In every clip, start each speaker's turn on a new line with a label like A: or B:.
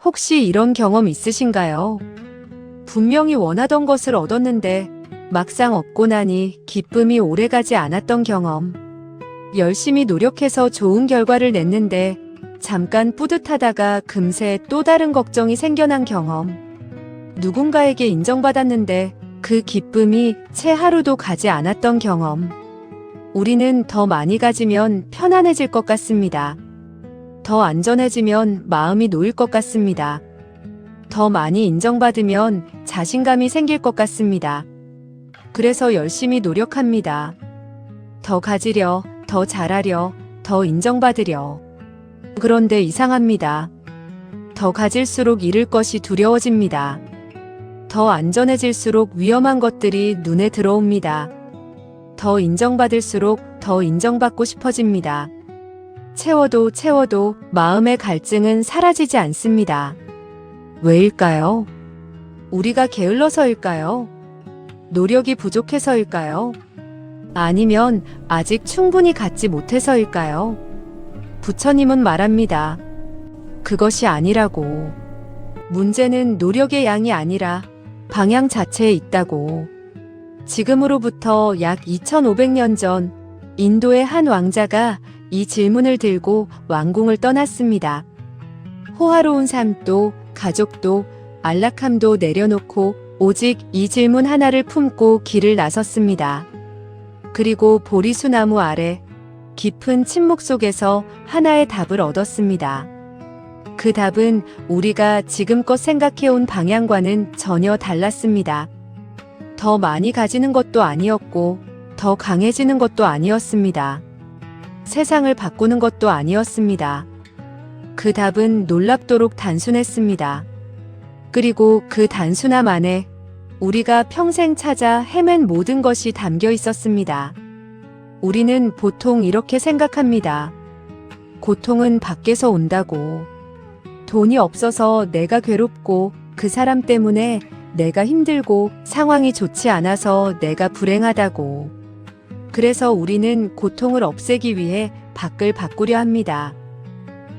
A: 혹시 이런 경험 있으신가요? 분명히 원하던 것을 얻었는데 막상 얻고 나니 기쁨이 오래가지 않았던 경험. 열심히 노력해서 좋은 결과를 냈는데 잠깐 뿌듯하다가 금세 또 다른 걱정이 생겨난 경험. 누군가에게 인정받았는데 그 기쁨이 채 하루도 가지 않았던 경험. 우리는 더 많이 가지면 편안해질 것 같습니다. 더 안전해지면 마음이 놓일 것 같습니다. 더 많이 인정받으면 자신감이 생길 것 같습니다. 그래서 열심히 노력합니다. 더 가지려, 더 잘하려, 더 인정받으려. 그런데 이상합니다. 더 가질수록 잃을 것이 두려워집니다. 더 안전해질수록 위험한 것들이 눈에 들어옵니다. 더 인정받을수록 더 인정받고 싶어집니다. 채워도 마음의 갈증은 사라지지 않습니다. 왜일까요? 우리가 게을러서일까요? 노력이 부족해서일까요? 아니면 아직 충분히 갖지 못해서일까요? 부처님은 말합니다. 그것이 아니라고. 문제는 노력의 양이 아니라 방향 자체에 있다고. 지금으로부터 약 2500년 전 인도의 한 왕자가 이 질문을 들고 왕궁을 떠났습니다. 호화로운 삶도 가족도 안락함도 내려놓고 오직 이 질문 하나를 품고 길을 나섰습니다. 그리고 보리수나무 아래 깊은 침묵 속에서 하나의 답을 얻었습니다. 그 답은 우리가 지금껏 생각해온 방향과는 전혀 달랐습니다. 더 많이 가지는 것도 아니었고 더 강해지는 것도 아니었습니다. 세상을 바꾸는 것도 아니었습니다. 그 답은 놀랍도록 단순했습니다. 그리고 그 단순함 안에 우리가 평생 찾아 헤맨 모든 것이 담겨 있었습니다. 우리는 보통 이렇게 생각합니다. 고통은 밖에서 온다고. 돈이 없어서 내가 괴롭고 그 사람 때문에 내가 힘들고 상황이 좋지 않아서 내가 불행하다고. 그래서 우리는 고통을 없애기 위해 밖을 바꾸려 합니다.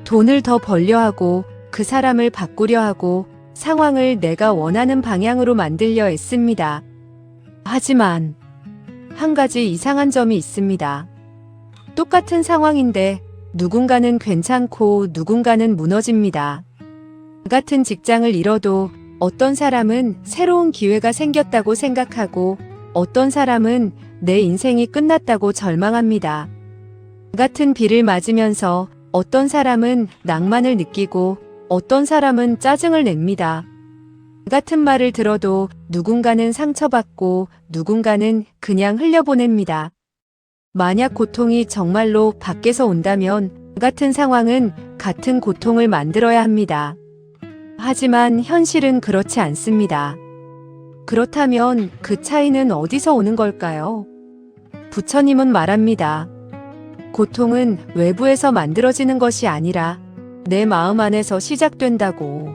A: 돈을 더 벌려 하고 그 사람을 바꾸려 하고 상황을 내가 원하는 방향으로 만들려 애씁니다. 하지만 한 가지 이상한 점이 있습니다. 똑같은 상황인데 누군가는 괜찮고 누군가는 무너집니다. 같은 직장을 잃어도 어떤 사람은 새로운 기회가 생겼다고 생각하고 어떤 사람은 내 인생이 끝났다고 절망합니다. 같은 비를 맞으면서 어떤 사람은 낭만을 느끼고 어떤 사람은 짜증을 냅니다. 같은 말을 들어도 누군가는 상처받고 누군가는 그냥 흘려보냅니다. 만약 고통이 정말로 밖에서 온다면 같은 상황은 같은 고통을 만들어야 합니다. 하지만 현실은 그렇지 않습니다. 그렇다면 그 차이는 어디서 오는 걸까요? 부처님은 말합니다. 고통은 외부에서 만들어지는 것이 아니라 내 마음 안에서 시작된다고.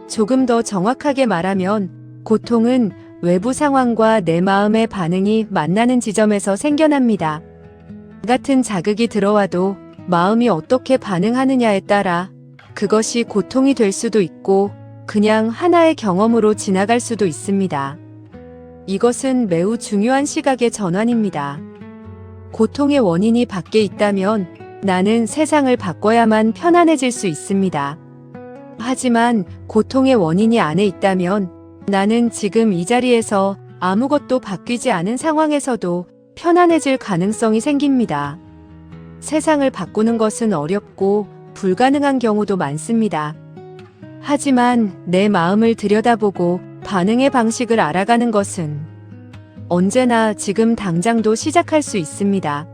A: 조금 더 정확하게 말하면 고통은 외부 상황과 내 마음의 반응이 만나는 지점에서 생겨납니다. 같은 자극이 들어와도 마음이 어떻게 반응하느냐에 따라 그것이 고통이 될 수도 있고 그냥 하나의 경험으로 지나갈 수도 있습니다. 이것은 매우 중요한 시각의 전환입니다. 고통의 원인이 밖에 있다면 나는 세상을 바꿔야만 편안해질 수 있습니다. 하지만 고통의 원인이 안에 있다면 나는 지금 이 자리에서 아무것도 바뀌지 않은 상황에서도 편안해질 가능성이 생깁니다. 세상을 바꾸는 것은 어렵고 불가능한 경우도 많습니다. 하지만 내 마음을 들여다보고 반응의 방식을 알아가는 것은 언제나 지금 당장도 시작할 수 있습니다.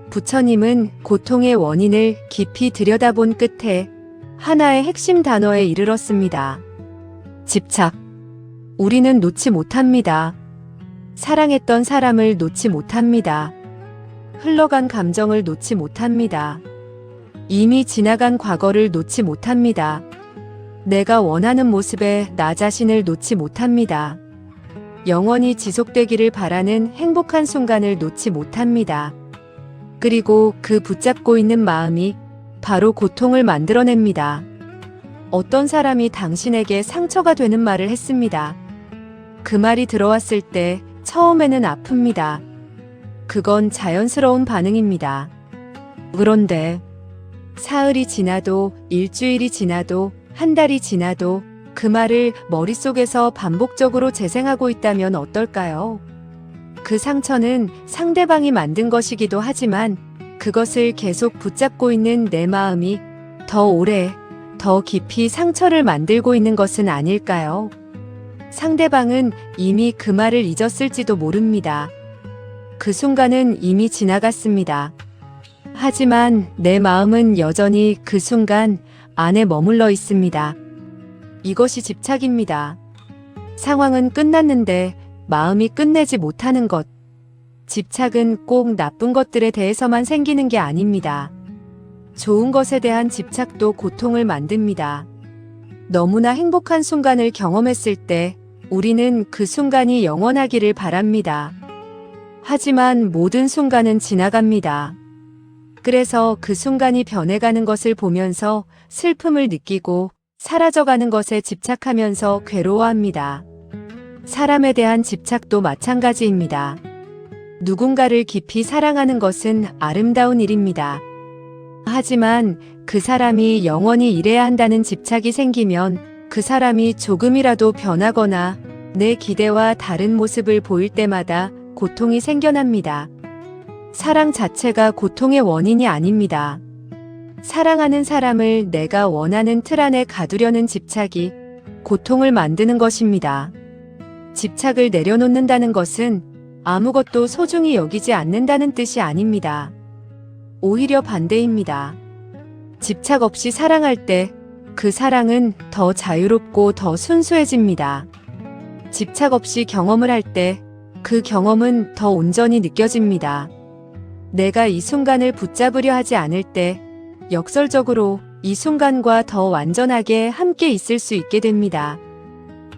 A: 부처님은 고통의 원인을 깊이 들여다본 끝에 하나의 핵심 단어에 이르렀습니다. 집착. 우리는 놓지 못합니다. 사랑했던 사람을 놓지 못합니다. 흘러간 감정을 놓지 못합니다. 이미 지나간 과거를 놓지 못합니다. 내가 원하는 모습의 나 자신을 놓지 못합니다. 영원히 지속되기를 바라는 행복한 순간을 놓지 못합니다. 그리고 그 붙잡고 있는 마음이 바로 고통을 만들어냅니다. 어떤 사람이 당신에게 상처가 되는 말을 했습니다. 그 말이 들어왔을 때 처음에는 아픕니다. 그건 자연스러운 반응입니다. 그런데 사흘이 지나도 일주일이 지나도 한 달이 지나도 그 말을 머릿속에서 반복적으로 재생하고 있다면 어떨까요? 그 상처는 상대방이 만든 것이기도 하지만 그것을 계속 붙잡고 있는 내 마음이 더 오래, 더 깊이 상처를 만들고 있는 것은 아닐까요? 상대방은 이미 그 말을 잊었을지도 모릅니다. 그 순간은 이미 지나갔습니다. 하지만 내 마음은 여전히 그 순간 안에 머물러 있습니다. 이것이 집착입니다. 상황은 끝났는데 마음이 끝내지 못하는 것. 집착은 꼭 나쁜 것들에 대해서만 생기는 게 아닙니다. 좋은 것에 대한 집착도 고통을 만듭니다. 너무나 행복한 순간을 경험했을 때 우리는 그 순간이 영원하기를 바랍니다. 하지만 모든 순간은 지나갑니다. 그래서 그 순간이 변해가는 것을 보면서 슬픔을 느끼고 사라져가는 것에 집착하면서 괴로워합니다. 사람에 대한 집착도 마찬가지입니다. 누군가를 깊이 사랑하는 것은 아름다운 일입니다. 하지만 그 사람이 영원히 이래야 한다는 집착이 생기면 그 사람이 조금이라도 변하거나 내 기대와 다른 모습을 보일 때마다 고통이 생겨납니다. 사랑 자체가 고통의 원인이 아닙니다. 사랑하는 사람을 내가 원하는 틀 안에 가두려는 집착이 고통을 만드는 것입니다. 집착을 내려놓는다는 것은 아무것도 소중히 여기지 않는다는 뜻이 아닙니다. 오히려 반대입니다. 집착 없이 사랑할 때 그 사랑은 더 자유롭고 더 순수해집니다. 집착 없이 경험을 할 때 그 경험은 더 온전히 느껴집니다. 내가 이 순간을 붙잡으려 하지 않을 때 역설적으로 이 순간과 더 완전하게 함께 있을 수 있게 됩니다.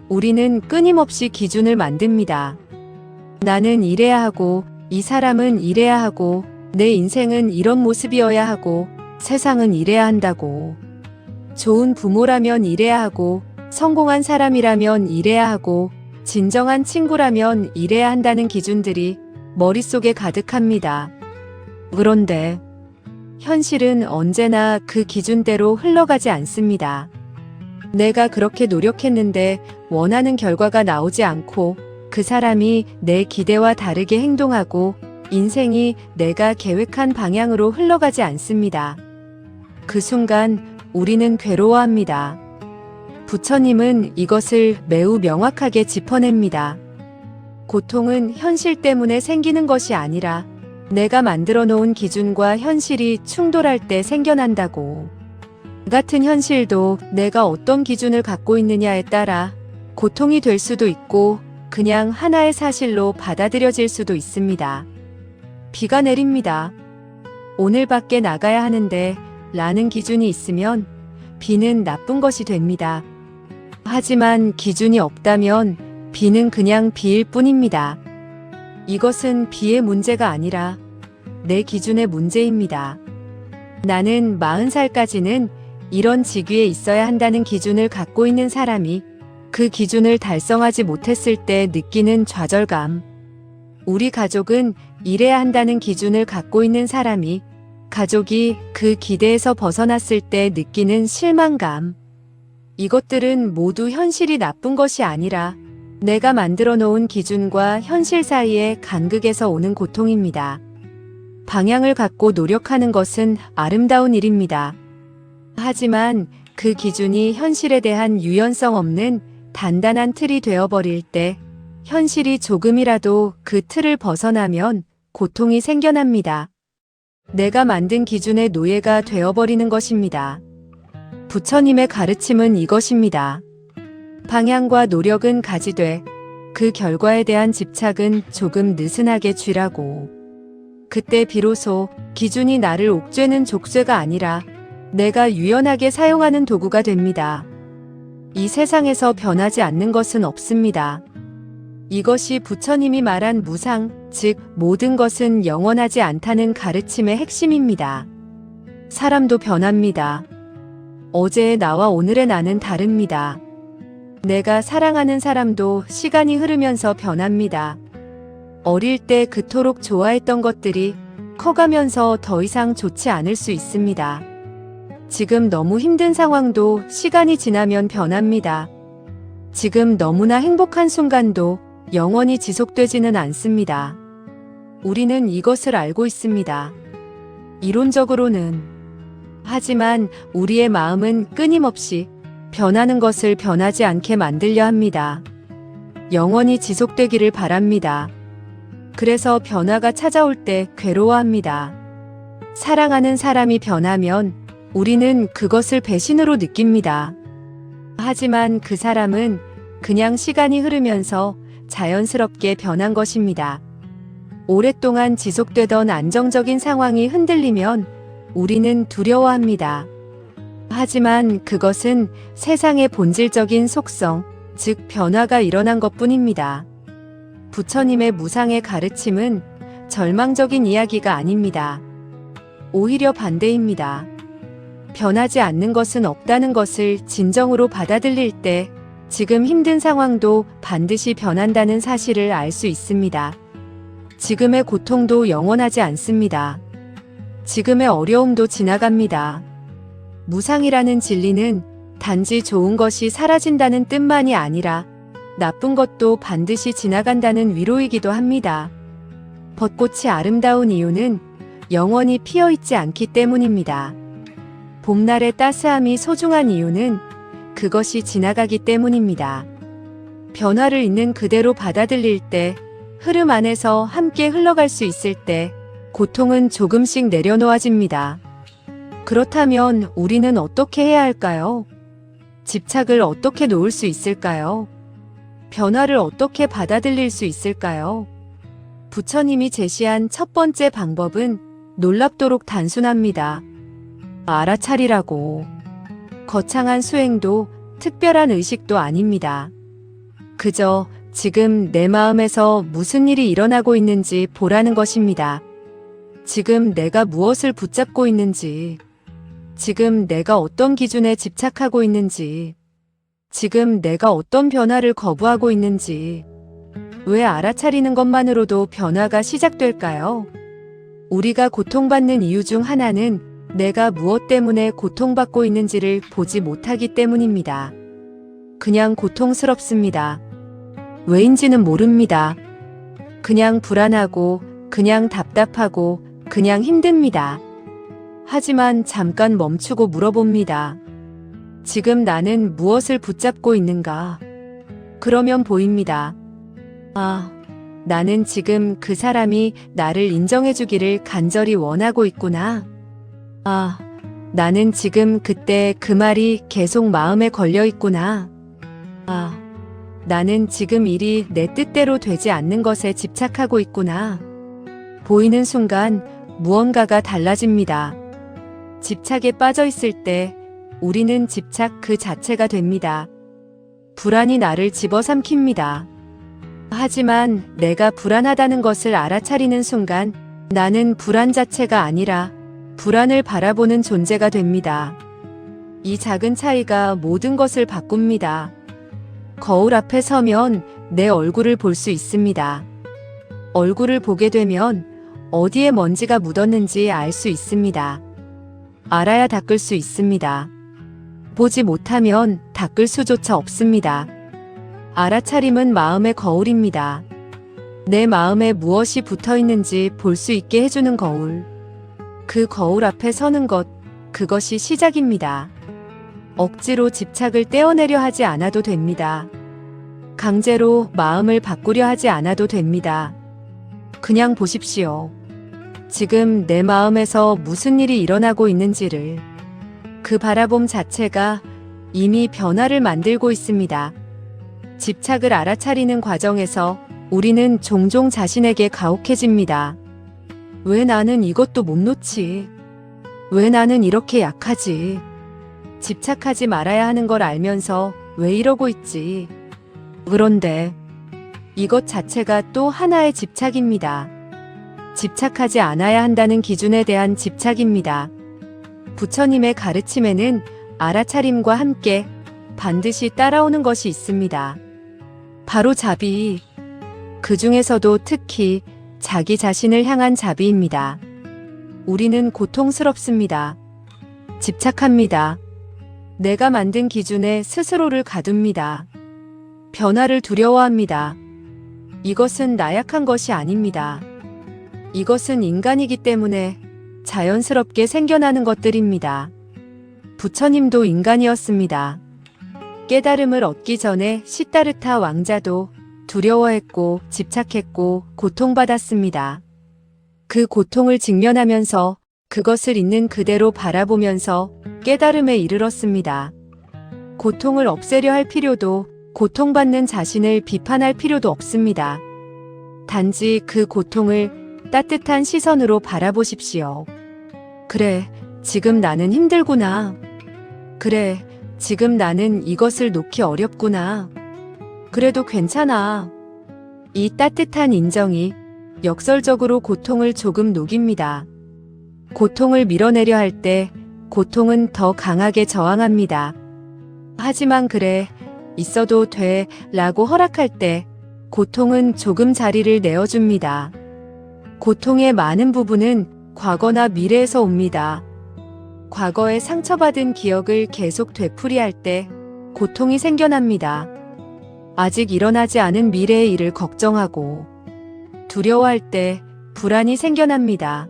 A: 우리는 끊임없이 기준을 만듭니다. 나는 이래야 하고, 이 사람은 이래야 하고, 내 인생은 이런 모습이어야 하고, 세상은 이래야 한다고. 좋은 부모라면 이래야 하고, 성공한 사람이라면 이래야 하고, 진정한 친구라면 이래야 한다는 기준들이 머릿속에 가득합니다. 그런데 현실은 언제나 그 기준대로 흘러가지 않습니다. 내가 그렇게 노력했는데 원하는 결과가 나오지 않고 그 사람이 내 기대와 다르게 행동하고 인생이 내가 계획한 방향으로 흘러가지 않습니다. 그 순간 우리는 괴로워합니다. 부처님은 이것을 매우 명확하게 짚어냅니다. 고통은 현실 때문에 생기는 것이 아니라 내가 만들어 놓은 기준과 현실이 충돌할 때 생겨난다고. 같은 현실도 내가 어떤 기준을 갖고 있느냐에 따라 고통이 될 수도 있고 그냥 하나의 사실로 받아들여질 수도 있습니다. 비가 내립니다. 오늘 밖에 나가야 하는데 라는 기준이 있으면 비는 나쁜 것이 됩니다. 하지만 기준이 없다면 비는 그냥 비일 뿐입니다. 이것은 비의 문제가 아니라 내 기준의 문제입니다. 나는 40살까지는 이런 직위에 있어야 한다는 기준을 갖고 있는 사람이 그 기준을 달성하지 못했을 때 느끼는 좌절감. 우리 가족은 이래야 한다는 기준을 갖고 있는 사람이 가족이 그 기대에서 벗어났을 때 느끼는 실망감. 이것들은 모두 현실이 나쁜 것이 아니라 내가 만들어 놓은 기준과 현실 사이의 간극에서 오는 고통입니다. 방향을 갖고 노력하는 것은 아름다운 일입니다. 하지만 그 기준이 현실에 대한 유연성 없는 단단한 틀이 되어버릴 때 현실이 조금이라도 그 틀을 벗어나면 고통이 생겨납니다. 내가 만든 기준의 노예가 되어버리는 것입니다. 부처님의 가르침은 이것입니다. 방향과 노력은 가지되 그 결과에 대한 집착은 조금 느슨하게 쥐라고. 그때 비로소 기준이 나를 옥죄는 족쇄가 아니라 내가 유연하게 사용하는 도구가 됩니다. 이 세상에서 변하지 않는 것은 없습니다. 이것이 부처님이 말한 무상, 즉 모든 것은 영원하지 않다는 가르침의 핵심입니다. 사람도 변합니다. 어제의 나와 오늘의 나는 다릅니다. 내가 사랑하는 사람도 시간이 흐르면서 변합니다. 어릴 때 그토록 좋아했던 것들이 커가면서 더 이상 좋지 않을 수 있습니다. 지금 너무 힘든 상황도 시간이 지나면 변합니다. 지금 너무나 행복한 순간도 영원히 지속되지는 않습니다. 우리는 이것을 알고 있습니다. 이론적으로는. 하지만 우리의 마음은 끊임없이 변하는 것을 변하지 않게 만들려 합니다. 영원히 지속되기를 바랍니다. 그래서 변화가 찾아올 때 괴로워합니다. 사랑하는 사람이 변하면 우리는 그것을 배신으로 느낍니다. 하지만 그 사람은 그냥 시간이 흐르면서 자연스럽게 변한 것입니다. 오랫동안 지속되던 안정적인 상황이 흔들리면 우리는 두려워합니다. 하지만 그것은 세상의 본질적인 속성, 즉 변화가 일어난 것뿐입니다. 부처님의 무상의 가르침은 절망적인 이야기가 아닙니다. 오히려 반대입니다. 변하지 않는 것은 없다는 것을 진정으로 받아들일 때 지금 힘든 상황도 반드시 변한다는 사실을 알 수 있습니다. 지금의 고통도 영원하지 않습니다. 지금의 어려움도 지나갑니다. 무상이라는 진리는 단지 좋은 것이 사라진다는 뜻만이 아니라 나쁜 것도 반드시 지나간다는 위로이기도 합니다. 벚꽃이 아름다운 이유는 영원히 피어있지 않기 때문입니다. 봄날의 따스함이 소중한 이유는 그것이 지나가기 때문입니다. 변화를 있는 그대로 받아들일 때, 흐름 안에서 함께 흘러갈 수 있을 때, 고통은 조금씩 내려놓아집니다. 그렇다면 우리는 어떻게 해야 할까요? 집착을 어떻게 놓을 수 있을까요? 변화를 어떻게 받아들일 수 있을까요? 부처님이 제시한 첫 번째 방법은 놀랍도록 단순합니다. 알아차리라고. 거창한 수행도 특별한 의식도 아닙니다. 그저 지금 내 마음에서 무슨 일이 일어나고 있는지 보라는 것입니다. 지금 내가 무엇을 붙잡고 있는지, 지금 내가 어떤 기준에 집착하고 있는지, 지금 내가 어떤 변화를 거부하고 있는지, 왜 알아차리는 것만으로도 변화가 시작될까요? 우리가 고통받는 이유 중 하나는 내가 무엇 때문에 고통받고 있는지를 보지 못하기 때문입니다. 그냥 고통스럽습니다. 왜인지는 모릅니다. 그냥 불안하고, 그냥 답답하고, 그냥 힘듭니다. 하지만 잠깐 멈추고 물어봅니다. 지금 나는 무엇을 붙잡고 있는가? 그러면 보입니다. 아, 나는 지금 그 사람이 나를 인정해주기를 간절히 원하고 있구나. 아, 나는 지금 그때 그 말이 계속 마음에 걸려 있구나. 아, 나는 지금 일이 내 뜻대로 되지 않는 것에 집착하고 있구나. 보이는 순간 무언가가 달라집니다. 집착에 빠져 있을 때 우리는 집착 그 자체가 됩니다. 불안이 나를 집어삼킵니다. 하지만 내가 불안하다는 것을 알아차리는 순간 나는 불안 자체가 아니라 불안을 바라보는 존재가 됩니다. 이 작은 차이가 모든 것을 바꿉니다. 거울 앞에 서면 내 얼굴을 볼 수 있습니다. 얼굴을 보게 되면 어디에 먼지가 묻었는지 알 수 있습니다. 알아야 닦을 수 있습니다. 보지 못하면 닦을 수조차 없습니다. 알아차림은 마음의 거울입니다. 내 마음에 무엇이 붙어 있는지 볼 수 있게 해주는 거울. 그 거울 앞에 서는 것, 그것이 시작입니다. 억지로 집착을 떼어내려 하지 않아도 됩니다. 강제로 마음을 바꾸려 하지 않아도 됩니다. 그냥 보십시오. 지금 내 마음에서 무슨 일이 일어나고 있는지를. 그 바라봄 자체가 이미 변화를 만들고 있습니다. 집착을 알아차리는 과정에서 우리는 종종 자신에게 가혹해집니다. 왜 나는 이것도 못 놓지? 왜 나는 이렇게 약하지? 집착하지 말아야 하는 걸 알면서 왜 이러고 있지? 그런데 이것 자체가 또 하나의 집착입니다. 집착하지 않아야 한다는 기준에 대한 집착입니다. 부처님의 가르침에는 알아차림과 함께 반드시 따라오는 것이 있습니다. 바로 자비. 그 중에서도 특히 자기 자신을 향한 자비입니다. 우리는 고통스럽습니다. 집착합니다. 내가 만든 기준에 스스로를 가둡니다. 변화를 두려워합니다. 이것은 나약한 것이 아닙니다. 이것은 인간이기 때문에 자연스럽게 생겨나는 것들입니다. 부처님도 인간이었습니다. 깨달음을 얻기 전에 시다르타 왕자도 두려워했고 집착했고 고통받았습니다. 그 고통을 직면하면서 그것을 있는 그대로 바라보면서 깨달음에 이르렀습니다. 고통을 없애려 할 필요도 고통받는 자신을 비판할 필요도 없습니다. 단지 그 고통을 따뜻한 시선으로 바라보십시오. 그래, 지금 나는 힘들구나. 그래, 지금 나는 이것을 놓기 어렵구나. 그래도 괜찮아. 이 따뜻한 인정이 역설적으로 고통을 조금 녹입니다. 고통을 밀어내려 할 때 고통은 더 강하게 저항합니다. 하지만 그래, 있어도 돼 라고 허락할 때 고통은 조금 자리를 내어줍니다. 고통의 많은 부분은 과거나 미래에서 옵니다. 과거에 상처받은 기억을 계속 되풀이할 때 고통이 생겨납니다. 아직 일어나지 않은 미래의 일을 걱정하고 두려워할 때 불안이 생겨납니다.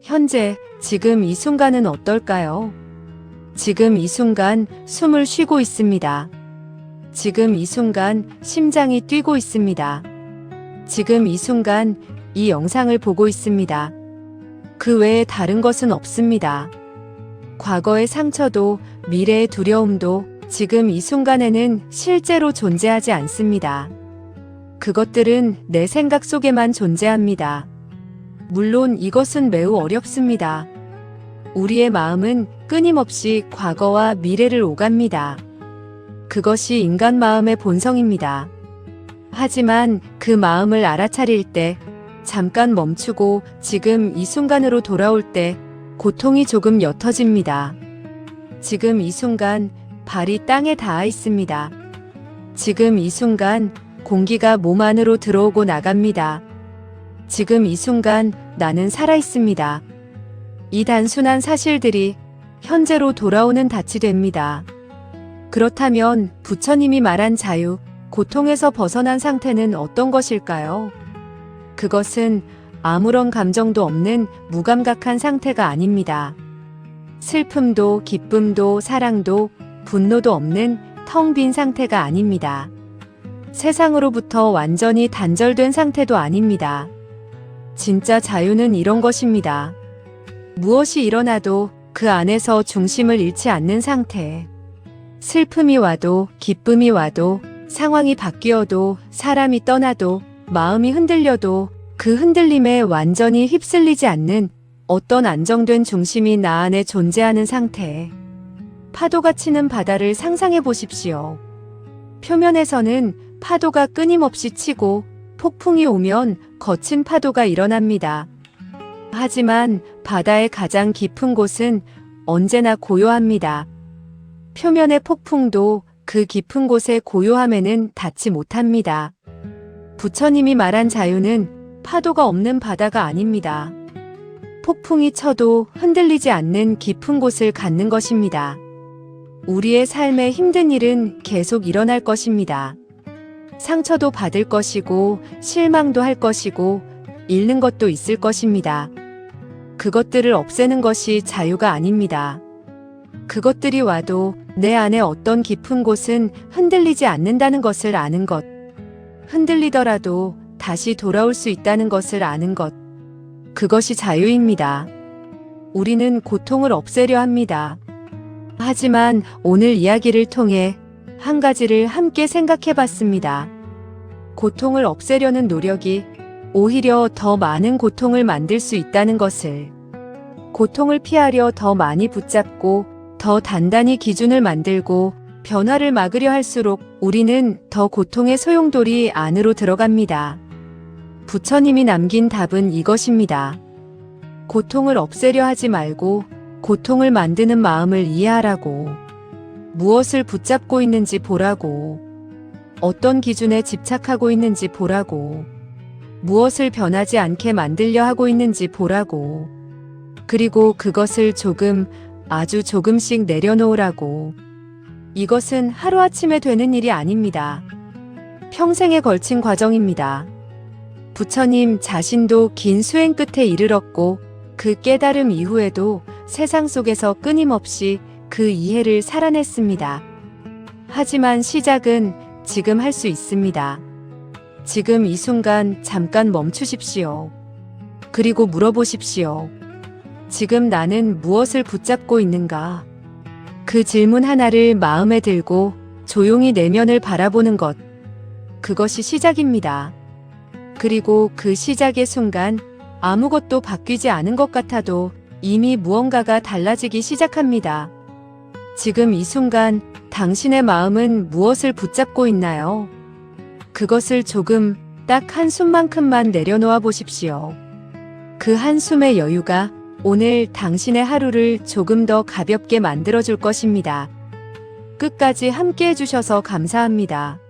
A: 현재, 지금 이 순간은 어떨까요? 지금 이 순간 숨을 쉬고 있습니다. 지금 이 순간 심장이 뛰고 있습니다. 지금 이 순간 이 영상을 보고 있습니다. 그 외에 다른 것은 없습니다. 과거의 상처도 미래의 두려움도 지금 이 순간에는 실제로 존재하지 않습니다. 그것들은 내 생각 속에만 존재합니다. 물론 이것은 매우 어렵습니다. 우리의 마음은 끊임없이 과거와 미래를 오갑니다. 그것이 인간 마음의 본성입니다. 하지만 그 마음을 알아차릴 때, 잠깐 멈추고 지금 이 순간으로 돌아올 때 고통이 조금 옅어집니다. 지금 이 순간 발이 땅에 닿아 있습니다. 지금 이 순간 공기가 몸 안으로 들어오고 나갑니다. 지금 이 순간 나는 살아 있습니다. 이 단순한 사실들이 현재로 돌아오는 닻이 됩니다. 그렇다면 부처님이 말한 자유, 고통에서 벗어난 상태는 어떤 것일까요? 그것은 아무런 감정도 없는 무감각한 상태가 아닙니다. 슬픔도 기쁨도 사랑도 분노도 없는 텅 빈 상태가 아닙니다. 세상으로부터 완전히 단절된 상태도 아닙니다. 진짜 자유는 이런 것입니다. 무엇이 일어나도 그 안에서 중심을 잃지 않는 상태. 슬픔이 와도 기쁨이 와도 상황이 바뀌어도 사람이 떠나도 마음이 흔들려도 그 흔들림에 완전히 휩쓸리지 않는 어떤 안정된 중심이 나 안에 존재하는 상태. 파도가 치는 바다를 상상해 보십시오. 표면에서는 파도가 끊임없이 치고 폭풍이 오면 거친 파도가 일어납니다. 하지만 바다의 가장 깊은 곳은 언제나 고요합니다. 표면의 폭풍도 그 깊은 곳의 고요함에는 닿지 못합니다. 부처님이 말한 자유는 파도가 없는 바다가 아닙니다. 폭풍이 쳐도 흔들리지 않는 깊은 곳을 갖는 것입니다. 우리의 삶에 힘든 일은 계속 일어날 것입니다. 상처도 받을 것이고 실망도 할 것이고 잃는 것도 있을 것입니다. 그것들을 없애는 것이 자유가 아닙니다. 그것들이 와도 내 안에 어떤 깊은 곳은 흔들리지 않는다는 것을 아는 것. 흔들리더라도 다시 돌아올 수 있다는 것을 아는 것. 그것이 자유입니다. 우리는 고통을 없애려 합니다. 하지만 오늘 이야기를 통해 한 가지를 함께 생각해 봤습니다. 고통을 없애려는 노력이 오히려 더 많은 고통을 만들 수 있다는 것을. 고통을 피하려 더 많이 붙잡고 더 단단히 기준을 만들고 변화를 막으려 할수록 우리는 더 고통의 소용돌이 안으로 들어갑니다. 부처님이 남긴 답은 이것입니다. 고통을 없애려 하지 말고 고통을 만드는 마음을 이해하라고. 무엇을 붙잡고 있는지 보라고. 어떤 기준에 집착하고 있는지 보라고. 무엇을 변하지 않게 만들려 하고 있는지 보라고. 그리고 그것을 조금, 아주 조금씩 내려놓으라고. 이것은 하루아침에 되는 일이 아닙니다. 평생에 걸친 과정입니다. 부처님 자신도 긴 수행 끝에 이르렀고 그 깨달음 이후에도 세상 속에서 끊임없이 그 이해를 살아냈습니다. 하지만 시작은 지금 할 수 있습니다. 지금 이 순간 잠깐 멈추십시오. 그리고 물어보십시오. 지금 나는 무엇을 붙잡고 있는가? 그 질문 하나를 마음에 들고 조용히 내면을 바라보는 것. 그것이 시작입니다. 그리고 그 시작의 순간 아무것도 바뀌지 않은 것 같아도 이미 무언가가 달라지기 시작합니다. 지금 이 순간 당신의 마음은 무엇을 붙잡고 있나요? 그것을 조금, 딱 한숨만큼만 내려놓아 보십시오. 그 한숨의 여유가 오늘 당신의 하루를 조금 더 가볍게 만들어줄 것입니다. 끝까지 함께 해주셔서 감사합니다.